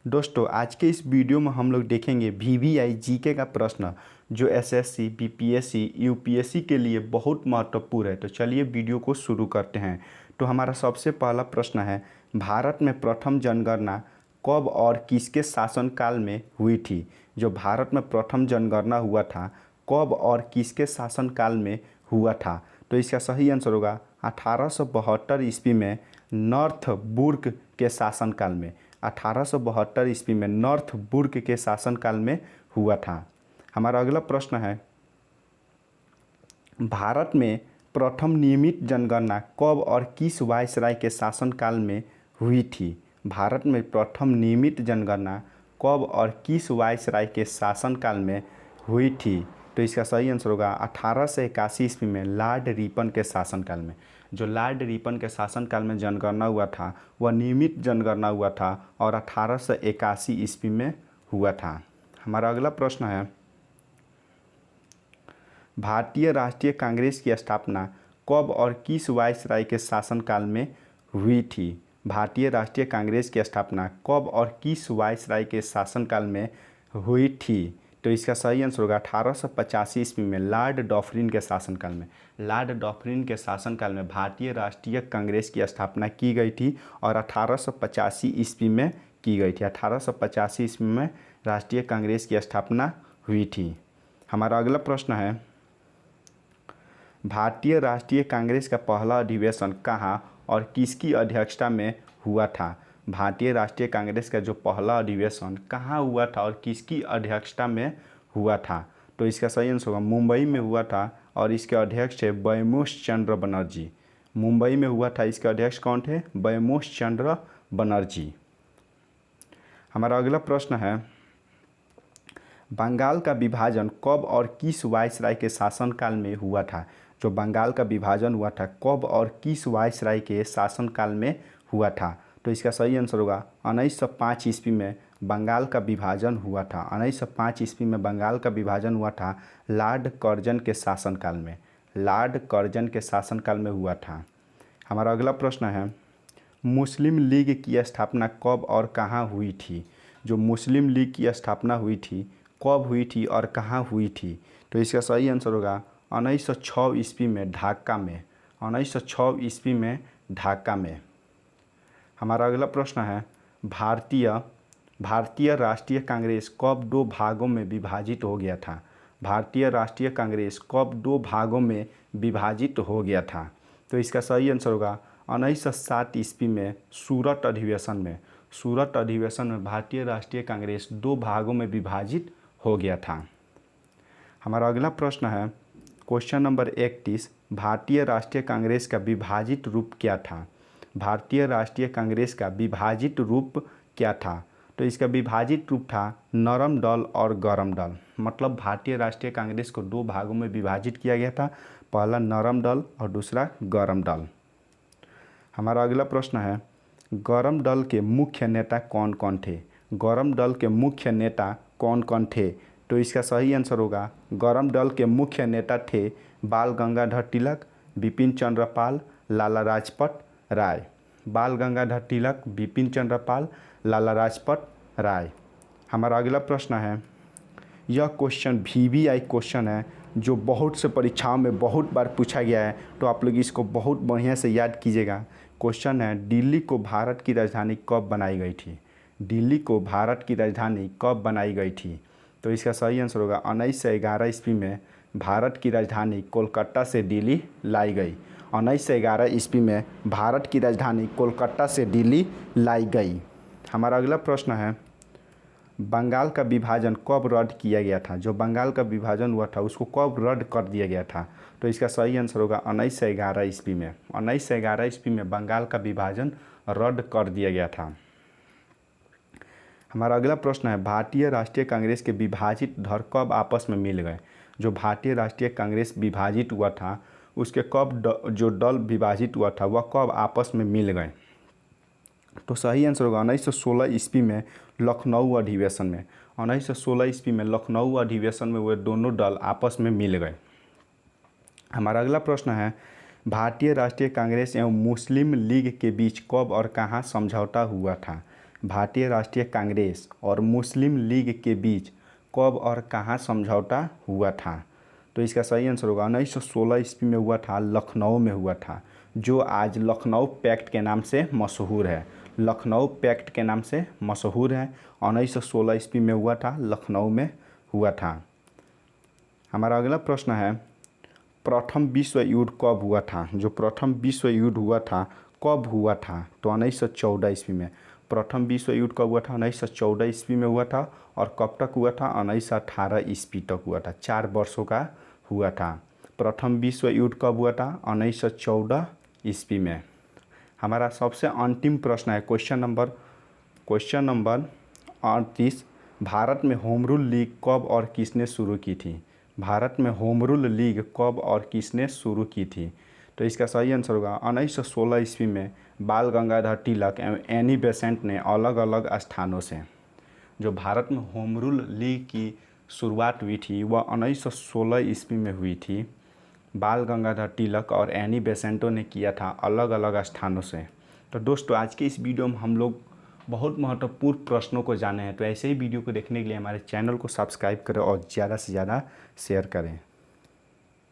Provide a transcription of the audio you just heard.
दोस्तों आज के इस वीडियो में हम लोग देखेंगे वीवीआई जीके का प्रश्न जो एसएससी, बीपीएससी, यूपीएससी के लिए बहुत महत्वपूर्ण है। तो चलिए वीडियो को शुरू करते हैं। तो हमारा सबसे पहला प्रश्न है, भारत में प्रथम जनगणना कब और किसके शासनकाल में हुई थी? जो भारत में प्रथम जनगणना हुआ था कब और किसके शासनकाल में हुआ था? तो इसका सही आंसर होगा 1872 ईस्वी में नॉर्थ बुर्ग के शासनकाल में। 1872 ईस्वी में नॉर्थ बुर्ग के शासनकाल में हुआ था। हमारा अगला प्रश्न है, भारत में प्रथम नियमित जनगणना कब और किस वायसराय के शासनकाल में हुई थी? भारत में प्रथम नियमित जनगणना कब और किस वायसराय के शासनकाल में हुई थी? तो इसका सही आंसर होगा 1881 ईस्वी में लॉर्ड रिपन के शासनकाल में। जो लॉर्ड रिपन के शासनकाल में जनगणना हुआ था वह नियमित जनगणना हुआ था और 1881 ईस्वी में हुआ था। हमारा अगला प्रश्न है, भारतीय राष्ट्रीय कांग्रेस की स्थापना कब और किस वायसराय के शासनकाल में हुई थी? भारतीय राष्ट्रीय कांग्रेस की स्थापना कब और किस वायसराय के शासनकाल में हुई थी? तो इसका सही आंसर होगा 1885 ईस्वी में लॉर्ड डॉफरिन के शासनकाल में। लॉर्ड डॉफरिन के शासनकाल में भारतीय राष्ट्रीय कांग्रेस की स्थापना की गई थी और 1885 ईस्वी में की गई थी। 1885 ईस्वी में राष्ट्रीय कांग्रेस की स्थापना हुई थी। हमारा अगला प्रश्न है, भारतीय राष्ट्रीय कांग्रेस का पहला अधिवेशन कहाँ और किसकी अध्यक्षता में हुआ था? भारतीय राष्ट्रीय कांग्रेस का जो पहला अधिवेशन कहाँ हुआ था और किसकी अध्यक्षता में हुआ था? तो इसका सही आंसर होगा मुंबई में हुआ था और इसके अध्यक्ष थे बैमोस चंद्र बनर्जी। मुंबई में हुआ था। इसके अध्यक्ष कौन थे? बैमोस चंद्र बनर्जी। हमारा अगला प्रश्न है, बंगाल का विभाजन कब और किस वायसराय के शासनकाल में हुआ था? जो बंगाल का विभाजन हुआ था कब और किस वायसराय के शासनकाल में हुआ था? तो इसका सही आंसर होगा 1905 ईस्वी में बंगाल का विभाजन हुआ था। 1905 ईस्वी में बंगाल का विभाजन हुआ था लॉर्ड कर्जन के शासनकाल में। लॉर्ड कर्जन के शासनकाल में हुआ था। हमारा अगला प्रश्न है, मुस्लिम लीग की स्थापना कब और कहाँ हुई थी? जो मुस्लिम लीग की स्थापना हुई थी कब हुई थी और कहाँ हुई थी? तो इसका सही आंसर होगा 1906 ईस्वी में ढाका में। 1906 ईस्वी में ढाका में। हमारा अगला प्रश्न है, भारतीय राष्ट्रीय कांग्रेस कब दो भागों में विभाजित हो गया था? भारतीय राष्ट्रीय कांग्रेस कब दो भागों में विभाजित हो गया था? तो इसका सही आंसर होगा 1907 ईस्वी में सूरत अधिवेशन में। सूरत अधिवेशन में भारतीय राष्ट्रीय कांग्रेस दो भागों में विभाजित हो गया था। हमारा अगला प्रश्न है, क्वेश्चन नंबर 31, भारतीय राष्ट्रीय कांग्रेस का विभाजित रूप क्या था? भारतीय राष्ट्रीय कांग्रेस का विभाजित रूप क्या था? तो इसका विभाजित रूप था नरम दल और गरम दल। मतलब भारतीय राष्ट्रीय कांग्रेस को दो भागों में विभाजित किया गया था, पहला नरम दल और दूसरा गरम दल। हमारा अगला प्रश्न है, गरम दल के मुख्य नेता कौन कौन थे? गरम दल के मुख्य नेता कौन कौन थे? तो इसका सही आंसर होगा गरम दल के मुख्य नेता थे बाल गंगाधर तिलक, बिपिन चंद्र पाल, लाला लाजपत राय। बाल गंगाधर तिलक, बिपिन चंद्र पाल, लाला लाजपत राय। हमारा अगला प्रश्न है, यह क्वेश्चन वीवीआई क्वेश्चन है जो बहुत से परीक्षाओं में बहुत बार पूछा गया है, तो आप लोग इसको बहुत बढ़िया से याद कीजिएगा। क्वेश्चन है, दिल्ली को भारत की राजधानी कब बनाई गई थी? दिल्ली को भारत की राजधानी कब बनाई गई थी? तो इसका सही आंसर होगा 1911 ईस्वी में भारत की राजधानी कोलकाता से दिल्ली लाई गई। 1911 ईस्वी में भारत की राजधानी कोलकाता से दिल्ली लाई गई। हमारा अगला प्रश्न है, बंगाल का विभाजन कब रद्द किया गया था? जो बंगाल का विभाजन हुआ था उसको कब रद्द कर दिया गया था? तो इसका सही आंसर होगा 1911 ईस्वी में। 1911 ईस्वी में बंगाल का विभाजन रद्द कर दिया गया था। हमारा अगला प्रश्न है, भारतीय राष्ट्रीय कांग्रेस के विभाजित धड़ कब आपस में मिल गए? जो भारतीय राष्ट्रीय कांग्रेस विभाजित हुआ था उसके जो दल विभाजित हुआ था वह कब आपस में मिल गए? तो सही आंसर होगा 1916 ईस्वी में लखनऊ अधिवेशन में। 1916 ईस्वी में लखनऊ अधिवेशन में वे दोनों दल आपस में मिल गए। हमारा अगला प्रश्न है, भारतीय राष्ट्रीय कांग्रेस एवं मुस्लिम लीग के बीच कब और कहाँ समझौता हुआ था? भारतीय राष्ट्रीय कांग्रेस और मुस्लिम लीग के बीच कब और कहाँ समझौता हुआ था? तो इसका सही आंसर होगा 1916 ईस्वी में हुआ था, लखनऊ में हुआ था, जो आज लखनऊ पैक्ट के नाम से मशहूर है। लखनऊ पैक्ट के नाम से मशहूर है। 1916 ईस्वी में हुआ था, लखनऊ में हुआ था। हमारा अगला प्रश्न है, प्रथम विश्व युद्ध कब हुआ था? जो प्रथम विश्व युद्ध हुआ था कब हुआ था? तो 1914 ईस्वी में। प्रथम विश्व युद्ध कब हुआ था? 1914 ईस्वी में हुआ था। और कब तक हुआ था? 1918 ईस्वी तक हुआ था। 4 वर्षों का हुआ था। प्रथम विश्व युद्ध कब हुआ था? 1914 ईस्वी में। हमारा सबसे अंतिम प्रश्न है क्वेश्चन नंबर 38। भारत में होम रूल लीग कब और किसने शुरू की थी? भारत में होम रूल लीग कब और किसने शुरू की थी? तो इसका सही आंसर होगा 1916 ईस्वी में बाल गंगाधर तिलक एवं एनी बेसेंट ने अलग अलग स्थानों से। जो भारत में होम रूल लीग की शुरुआत हुई थी वह 1916 ईस्वी में हुई थी। बाल गंगाधर तिलक और एनी बेसेंटो ने किया था अलग अलग स्थानों से। तो दोस्तों, आज के इस वीडियो में हम लोग बहुत महत्वपूर्ण प्रश्नों को जाने हैं। तो ऐसे ही वीडियो को देखने के लिए हमारे चैनल को सब्सक्राइब करें और ज़्यादा से ज़्यादा शेयर करें।